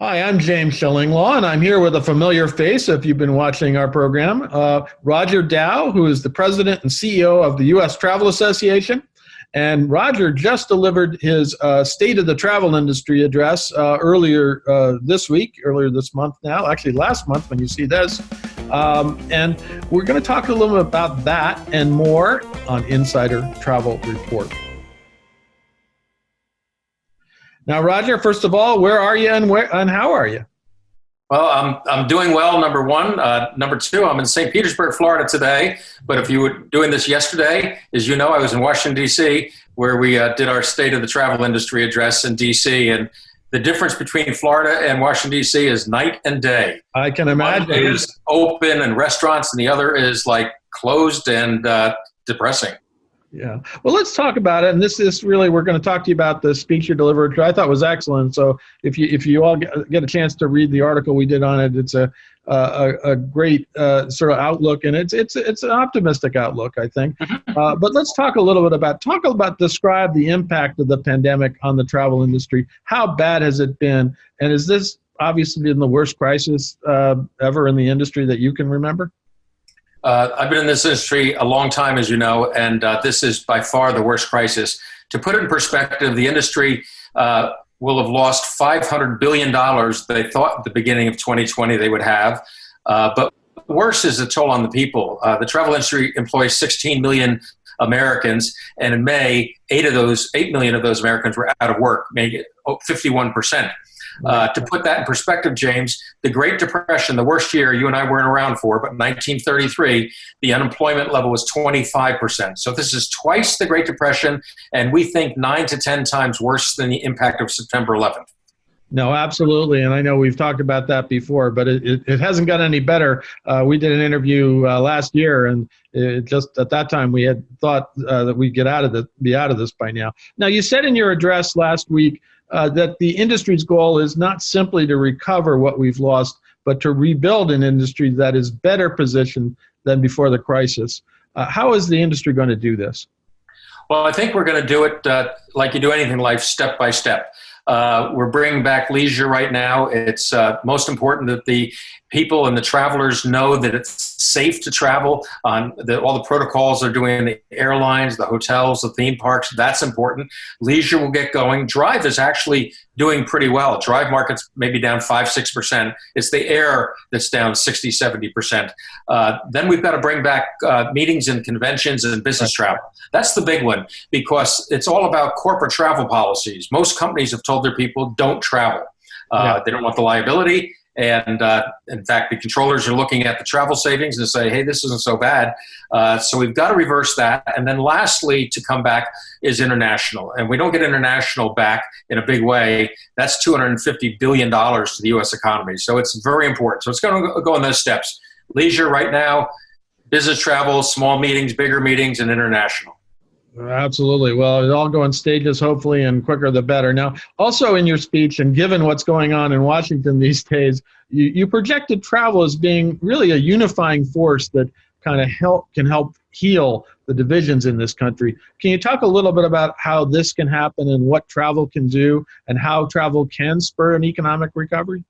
Hi, I'm James Shillinglaw, and I'm here with a familiar face if you've been watching our program, Roger Dow, who is the president and CEO of the U.S. Travel Association. And Roger just delivered his State of the Travel Industry address earlier this month now, actually last month when you see this. And we're going to talk a little bit about that and more on Insider Travel Report. Now, Roger, first of all, where are you and how are you? Well, I'm doing well, number one. Number two, I'm in St. Petersburg, Florida today. But if you were doing this yesterday, as you know, I was in Washington, D.C., where we did our State of the Travel Industry address in D.C. And the difference between Florida and Washington, D.C. is night and day. I can imagine. One is open and restaurants, and the other is like closed and depressing. Yeah. Well, let's talk about it. And this is really, we're going to talk to you about the speech you delivered, which I thought was excellent. So if you all get a chance to read the article we did on it, it's a great sort of outlook, and it's an optimistic outlook, I think. But let's talk a little bit describe the impact of the pandemic on the travel industry. How bad has it been? And is this obviously been the worst crisis ever in the industry that you can remember? I've been in this industry a long time, as you know, and this is by far the worst crisis. To put it in perspective, the industry will have lost $500 billion they thought at the beginning of 2020 they would have. But worse is the toll on the people. The travel industry employs 16 million Americans, and in May, 8 million of those Americans were out of work, making it 51%. To put that in perspective, James, the Great Depression, the worst year you and I weren't around for, but 1933, the unemployment level was 25%. So this is twice the Great Depression, and we think 9 to 10 times worse than the impact of September 11th. No, absolutely. And I know we've talked about that before, but it hasn't got any better. We did an interview last year, and it just at that time we had thought that we'd be out of this by now. Now, you said in your address last week that the industry's goal is not simply to recover what we've lost, but to rebuild an industry that is better positioned than before the crisis. How is the industry going to do this? Well, I think we're going to do it like you do anything in life, step by step. We're bringing back leisure right now. It's most important that the people and the travelers know that it's safe to travel. All the protocols they're doing in the airlines, the hotels, the theme parks, that's important. Leisure will get going. Drive is actually doing pretty well. Drive market's maybe down 5-6%. It's the air that's down 60-70%. Then we've got to bring back meetings and conventions and business travel. That's the big one, because it's all about corporate travel policies. Most companies have told their people don't travel. They don't want the liability. And in fact, the controllers are looking at the travel savings and say, hey, this isn't so bad. So we've got to reverse that. And then lastly, to come back is international. And we don't get international back in a big way. That's $250 billion to the U.S. economy. So it's very important. So it's going to go in those steps. Leisure right now, business travel, small meetings, bigger meetings, and international. Absolutely. Well, it all go in stages, hopefully, and quicker the better. Now, also in your speech, and given what's going on in Washington these days, you projected travel as being really a unifying force that kind of can help heal the divisions in this country. Can you talk a little bit about how this can happen and what travel can do and how travel can spur an economic recovery?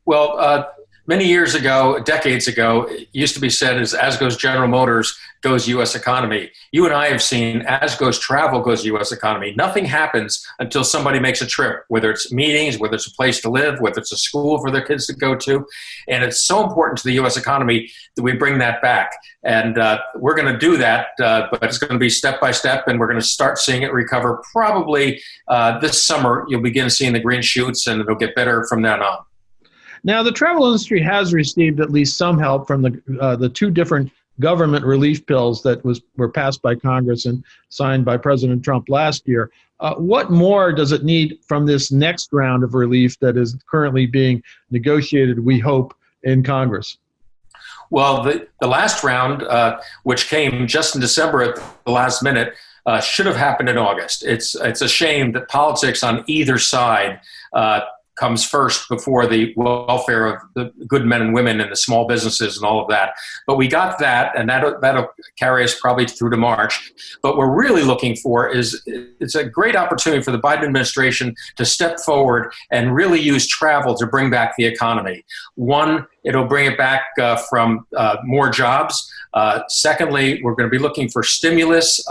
Well, many years ago, decades ago, it used to be said as goes General Motors, goes U.S. economy. You and I have seen as goes travel, goes U.S. economy. Nothing happens until somebody makes a trip, whether it's meetings, whether it's a place to live, whether it's a school for their kids to go to. And it's so important to the U.S. economy that we bring that back. And we're going to do that, but it's going to be step by step, and we're going to start seeing it recover probably this summer. You'll begin seeing the green shoots, and it'll get better from then on. Now, the travel industry has received at least some help from the two different government relief bills that were passed by Congress and signed by President Trump last year. What more does it need from this next round of relief that is currently being negotiated, we hope, in Congress? Well, the last round, which came just in December at the last minute, should have happened in August. It's a shame that politics on either side comes first before the welfare of the good men and women and the small businesses and all of that. But we got that, and that'll carry us probably through to March. But what we're really looking for is, it's a great opportunity for the Biden administration to step forward and really use travel to bring back the economy. One, it'll bring it back from more jobs. Secondly, we're going to be looking for stimulus.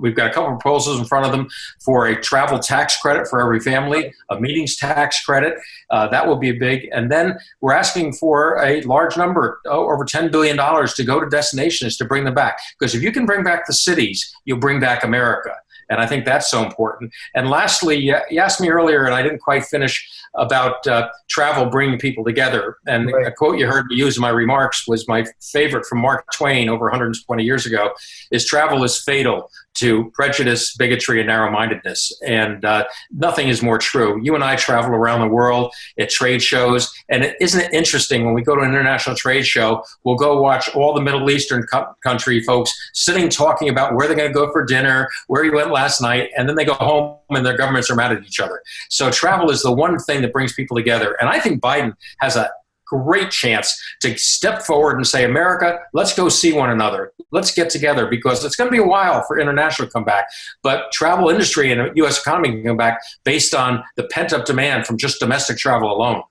We've got a couple of proposals in front of them for a travel tax credit for every family, a meetings tax credit. That will be big. And then we're asking for a large number, over $10 billion, to go to destinations to bring them back. Because if you can bring back the cities, you'll bring back America. And I think that's so important. And lastly, you asked me earlier, and I didn't quite finish, about travel bringing people together. And right. A quote you heard me use in my remarks was my favorite from Mark Twain over 120 years ago, is travel is fatal to prejudice, bigotry, and narrow-mindedness. And nothing is more true. You and I travel around the world at trade shows, and isn't it interesting when we go to an international trade show, we'll go watch all the Middle Eastern country folks sitting talking about where they're going to go for dinner, where you went last night, and then they go home and their governments are mad at each other. So travel is the one thing that brings people together. And I think Biden has a great chance to step forward and say, America, let's go see one another. Let's get together, because it's going to be a while for international to come back. But travel industry and the U.S. economy can come back based on the pent-up demand from just domestic travel alone.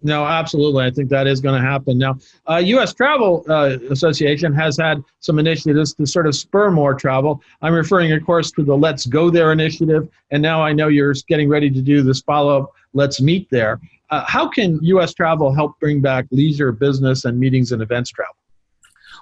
No, absolutely. I think that is going to happen. Now, U.S. Travel Association has had some initiatives to sort of spur more travel. I'm referring, of course, to the Let's Go There initiative. And now I know you're getting ready to do this follow-up, Let's Meet There. How can U.S. Travel help bring back leisure, business, and meetings and events travel?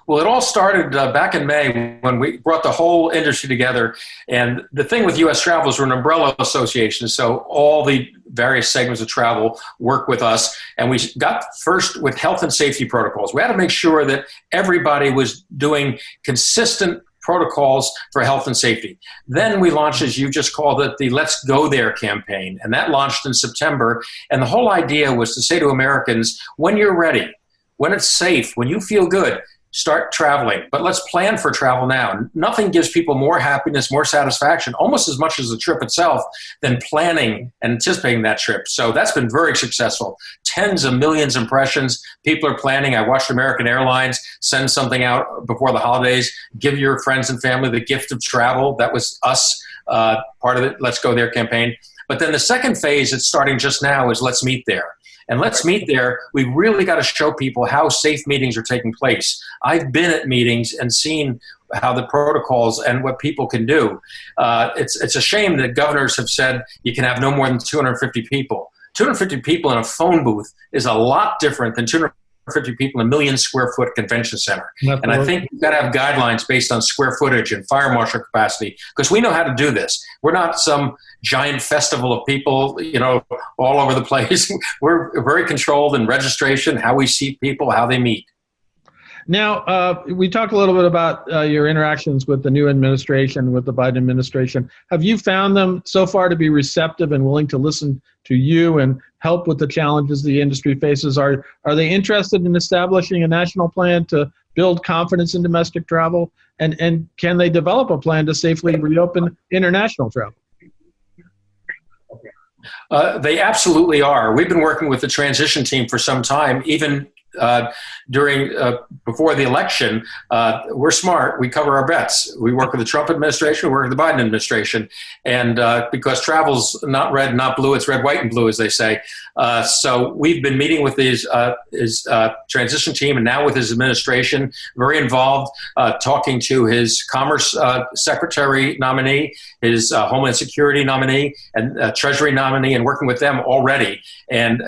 Well, it all started back in May when we brought the whole industry together. And the thing with U.S. Travel is we're an umbrella association, so all the various segments of travel work with us. And we got first with health and safety protocols. We had to make sure that everybody was doing consistent protocols for health and safety. Then we launched, as you just called it, the Let's Go There campaign. And that launched in September. And the whole idea was to say to Americans, when you're ready, when it's safe, when you feel good, start traveling. But let's plan for travel now. Nothing gives people more happiness, more satisfaction, almost as much as the trip itself, than planning and anticipating that trip. So that's been very successful. Tens of millions of impressions. People are planning. I watched American Airlines send something out before the holidays. Give your friends and family the gift of travel. That was us, part of the Let's Go There campaign. But then the second phase that's starting just now is Let's Meet There. And Let's Meet There, we really got to show people how safe meetings are taking place. I've been at meetings and seen how the protocols and what people can do. It's a shame that governors have said you can have no more than 250 people. 250 people in a phone booth is a lot different than 250 people in a 1 million square foot convention center. And I think we've got to have guidelines based on square footage and fire marshal capacity, because we know how to do this. We're not some giant festival of people, all over the place. We're very controlled in registration, how we see people, how they meet. Now, we talked a little bit about your interactions with the new administration, with the Biden administration. Have you found them so far to be receptive and willing to listen to you and help with the challenges the industry faces? Are they interested in establishing a national plan to build confidence in domestic travel? And can they develop a plan to safely reopen international travel? They absolutely are. We've been working with the transition team for some time, even before the election. We're smart. We cover our bets. We work with the Trump administration. We work with the Biden administration. And because travel's not red, not blue, it's red, white, and blue, as they say. So we've been meeting with his transition team and now with his administration, very involved, talking to his Commerce Secretary nominee, his Homeland Security nominee, and Treasury nominee, and working with them already. And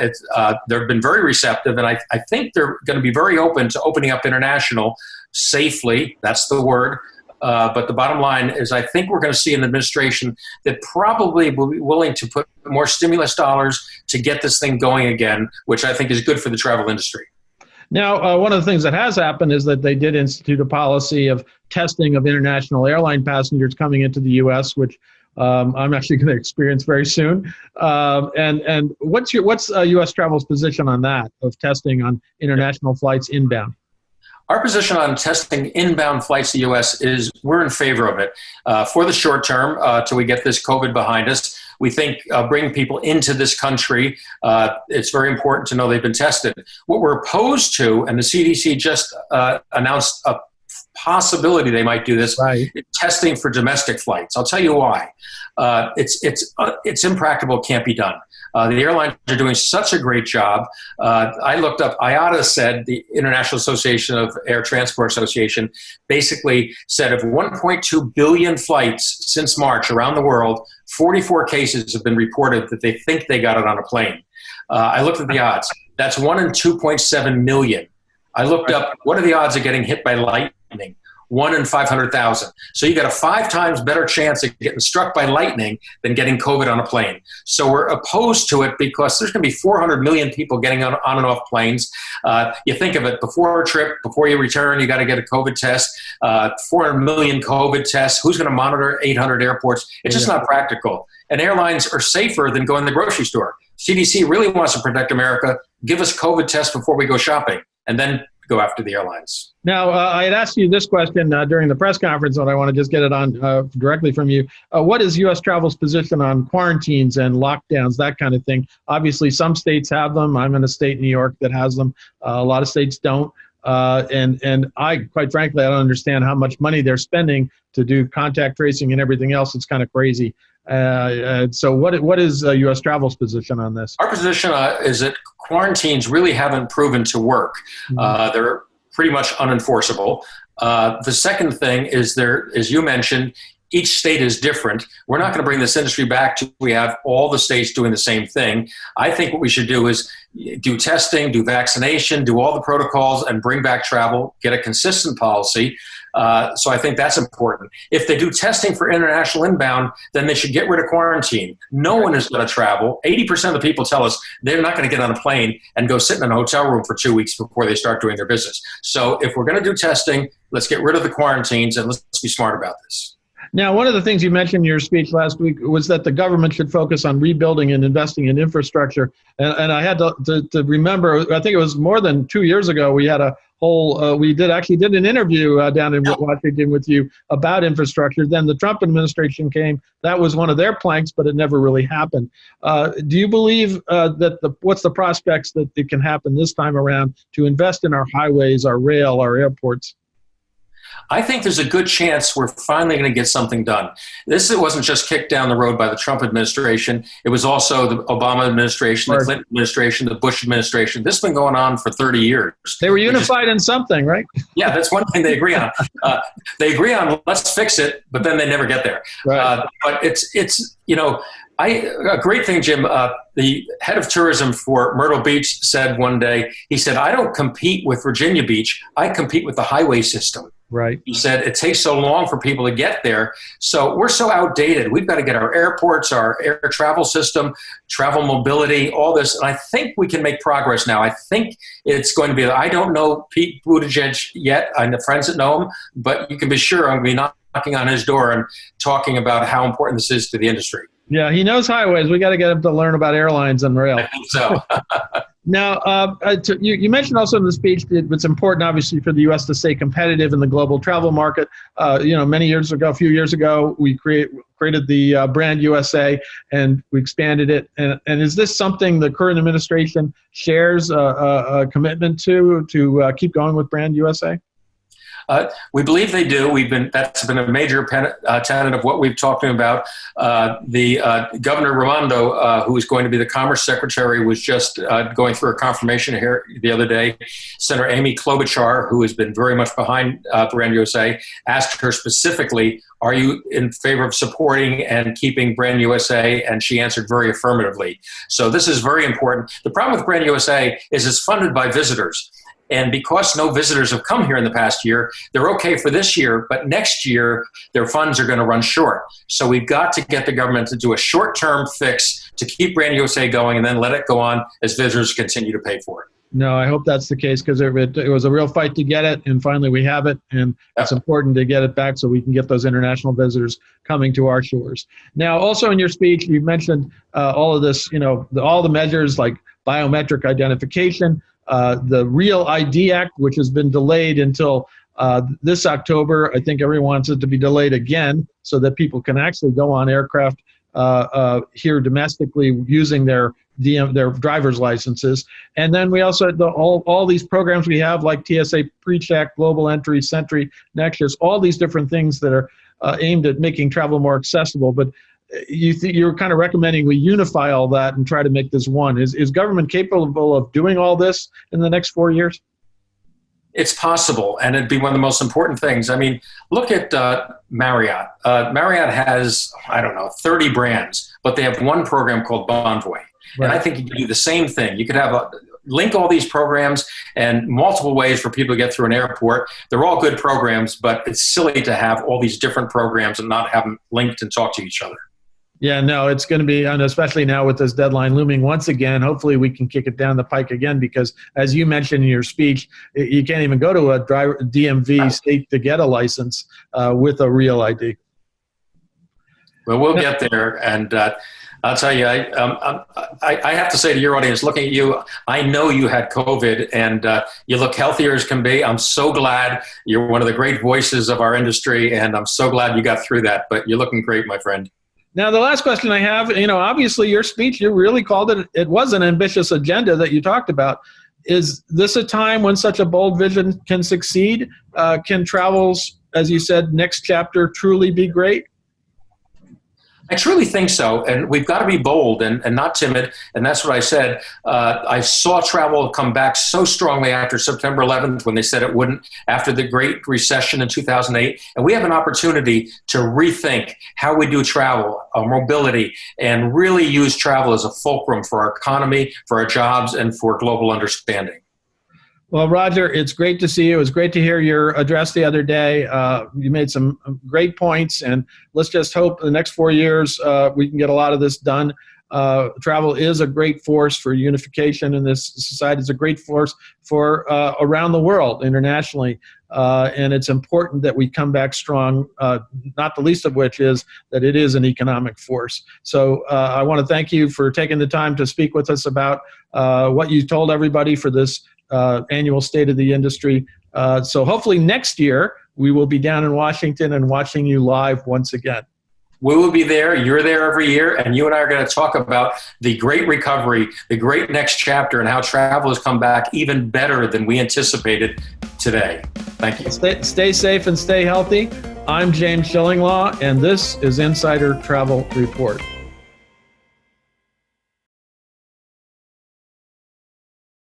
they've been very receptive. And I think they're going to be very open to opening up international safely. That's the word. But the bottom line is I think we're going to see an administration that probably will be willing to put more stimulus dollars to get this thing going again, which I think is good for the travel industry. Now, one of the things that has happened is that they did institute a policy of testing of international airline passengers coming into the U.S., which I'm actually going to experience very soon. And what's U.S. Travel's position on that, of testing on international flights inbound? Our position on testing inbound flights to the U.S. is we're in favor of it for the short term till we get this COVID behind us. We think bringing people into this country, it's very important to know they've been tested. What we're opposed to, and the CDC just announced a possibility they might do this, Right. testing for domestic flights. I'll tell you why. It's impractical, can't be done. The airlines are doing such a great job. I looked up, IATA said, the International Association of Air Transport Association, basically said of 1.2 billion flights since March around the world, 44 cases have been reported that they think they got it on a plane. I looked at the odds. That's 1 in 2.7 million. I looked up, what are the odds of getting hit by lightning? 1 in 500,000. So you got a 5 times better chance of getting struck by lightning than getting COVID on a plane. So we're opposed to it because there's going to be 400 million people getting on and off planes. You think of it, before a trip, before you return, you got to get a COVID test. 400 million COVID tests. Who's going to monitor 800 airports? It's just not practical. And airlines are safer than going to the grocery store. CDC really wants to protect America. Give us COVID tests before we go shopping, and then go after the airlines. Now, I had asked you this question during the press conference, and I want to just get it on directly from you. What is U.S. travel's position on quarantines and lockdowns, that kind of thing? Obviously, some states have them. I'm in a state, New York, that has them. A lot of states don't. And I, quite frankly, I don't understand how much money they're spending to do contact tracing and everything else. It's kind of crazy. So what is U.S. travel's position on this? Our position is that quarantines really haven't proven to work. They're pretty much unenforceable. The second thing is as you mentioned, each state is different. We're not going to bring this industry back to we have all the states doing the same thing. I think what we should do is do testing, do vaccination, do all the protocols, and bring back travel, get a consistent policy. So I think that's important. If they do testing for international inbound, then they should get rid of quarantine. No one is going to travel. 80% of the people tell us they're not going to get on a plane and go sit in a hotel room for 2 weeks before they start doing their business. So if we're going to do testing, let's get rid of the quarantines and let's be smart about this. Now, one of the things you mentioned in your speech last week was that the government should focus on rebuilding and investing in infrastructure. And I had to remember, I think it was more than 2 years ago, we had a whole, we did an interview down in Washington with you about infrastructure. Then the Trump administration came. That was one of their planks, but it never really happened. Do you believe what's the prospects that it can happen this time around to invest in our highways, our rail, our airports? I think there's a good chance we're finally going to get something done. It wasn't just kicked down the road by the Trump administration. It was also the Obama administration, the Clinton administration, the Bush administration. This has been going on for 30 years. They were unified in something, right? Yeah, that's one thing they agree on. They agree on let's fix it, but then they never get there. Right. But it's a great thing, Jim. The head of tourism for Myrtle Beach said one day, he said, I don't compete with Virginia Beach. I compete with the highway system. Right. He said it takes so long for people to get there. So we're so outdated. We've got to get our airports, our air travel system, travel mobility, all this. And I think we can make progress now. I think it's going to be, I don't know Pete Buttigieg yet. I have friends that know him, but you can be sure I'm going to be knocking on his door and talking about how important this is to the industry. Yeah, he knows highways. We got to get him to learn about airlines and rail. I think so. Now, you mentioned also in the speech that it's important, obviously, for the U.S. to stay competitive in the global travel market. A few years ago, we created the brand USA, and we expanded it. And is this something the current administration shares a commitment to keep going with brand USA? We believe they do. That's been a major tenet of what we've talked about. The Governor Raimondo, who is going to be the Commerce Secretary, was just going through a confirmation here the other day. Senator Amy Klobuchar, who has been very much behind Brand USA, asked her specifically, are you in favor of supporting and keeping Brand USA? And she answered very affirmatively. So this is very important. The problem with Brand USA is it's funded by visitors. And because no visitors have come here in the past year, they're okay for this year, but next year their funds are going to run short. So we've got to get the government to do a short-term fix to keep Brand USA going and then let it go on as visitors continue to pay for it. No, I hope that's the case because it was a real fight to get it, and finally we have it, and it's important to get it back so we can get those international visitors coming to our shores. Now, also in your speech, you mentioned all of this, all the measures like biometric identification. the Real ID Act, which has been delayed until this October. I think everyone wants it to be delayed again so that people can actually go on aircraft here domestically using their driver's licenses. And then we also had all these programs we have, like TSA PreCheck, Global Entry, Sentry, Nexus, all these different things that are aimed at making travel more accessible. But you're kind of recommending we unify all that and try to make this one. Is government capable of doing all this in the next 4 years? It's possible, and it'd be one of the most important things. I mean, look at Marriott. Marriott has, 30 brands, but they have one program called Bonvoy. Right. And I think you could do the same thing. You could have link all these programs and multiple ways for people to get through an airport. They're all good programs, but it's silly to have all these different programs and not have them linked and talk to each other. Yeah, no, it's going to be, and especially now with this deadline looming once again, hopefully we can kick it down the pike again, because as you mentioned in your speech, you can't even go to a DMV state to get a license with a Real ID. Well, we'll get there, and I'll tell you, I have to say to your audience, looking at you, I know you had COVID, and you look healthier as can be. I'm so glad. You're one of the great voices of our industry, and I'm so glad you got through that, but you're looking great, my friend. Now, the last question I have, obviously your speech, you really called it was an ambitious agenda that you talked about. Is this a time when such a bold vision can succeed? Can travel's, as you said, next chapter truly be great? I truly think so, and we've got to be bold and not timid, and that's what I said. I saw travel come back so strongly after September 11th when they said it wouldn't, after the Great Recession in 2008, and we have an opportunity to rethink how we do travel, mobility, and really use travel as a fulcrum for our economy, for our jobs, and for global understanding. Well, Roger, it's great to see you. It was great to hear your address the other day. You made some great points, and let's just hope the next 4 years we can get a lot of this done. Travel is a great force for unification in this society. It's a great force for around the world, internationally, and it's important that we come back strong, not the least of which is that it is an economic force. So I want to thank you for taking the time to speak with us about what you told everybody for this annual State of the Industry. So hopefully next year we will be down in Washington and watching you live once again. We will be there. You're there every year, and you and I are going to talk about the great recovery, the great next chapter, and how travel has come back even better than we anticipated today. Thank you. Stay safe and stay healthy. I'm James Schillinglaw, and this is Insider Travel Report.